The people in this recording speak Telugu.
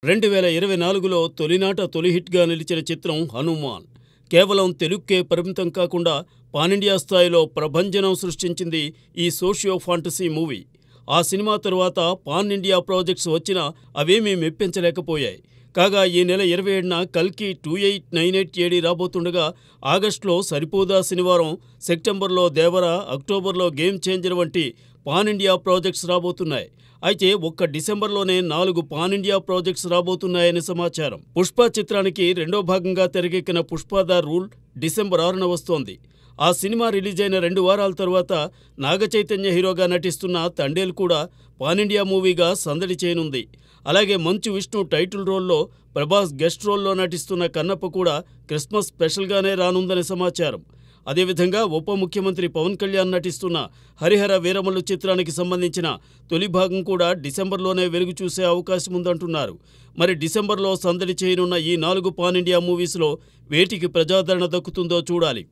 2024లో తొలినాట తొలి హిట్గా నిలిచిన చిత్రం హనుమాన్. కేవలం తెలుగుకే పరిమితం కాకుండా పాన్ ఇండియా స్థాయిలో ప్రభంజనం సృష్టించింది ఈ సోషియో ఫాంటసీ మూవీ. ఆ సినిమా తరువాత పాన్ ఇండియా ప్రాజెక్ట్స్ వచ్చినా అవేమీ మెప్పించలేకపోయాయి. కాగా ఈ నెల 27న కల్కి 2898 ఏడి రాబోతుండగా ఆగస్టులో సరిపోదా శనివారం, సెప్టెంబర్లో దేవర, అక్టోబర్లో గేమ్ చేంజర్ వంటి పాన్ ఇండియా ప్రాజెక్ట్స్ రాబోతున్నాయి. అయితే ఒక్క డిసెంబర్లోనే 4 పాన్ ఇండియా ప్రాజెక్ట్స్ రాబోతున్నాయని సమాచారం. పుష్ప చిత్రానికి రెండో భాగంగా తెరకెక్కిన పుష్ప ద రూల్ డిసెంబర్ 6న వస్తోంది. ఆ సినిమా రిలీజ్ అయిన 2 వారాల తర్వాత నాగచైతన్య హీరోగా నటిస్తున్న తండేల్ కూడా పాన్ ఇండియా మూవీగా సందడి చేయనుంది. అలాగే మంచు విష్ణు టైటిల్ రోల్లో, ప్రభాస్ గెస్ట్ రోల్లో నటిస్తున్న కన్నప్ప కూడా క్రిస్మస్ స్పెషల్గానే రానుందని సమాచారం. అదేవిధంగా ఉప ముఖ్యమంత్రి పవన్ కళ్యాణ్ నటిస్తున్న హరిహర వీరమల్లు చిత్రానికి సంబంధించిన తొలి భాగం కూడా డిసెంబర్లోనే వెలుగు చూసే అవకాశం ఉందంటున్నారు. మరి డిసెంబర్లో సందడి చేయనున్న ఈ 4 పాన్ ఇండియా మూవీస్లో వేటికి ప్రజాదరణ దక్కుతుందో చూడాలి.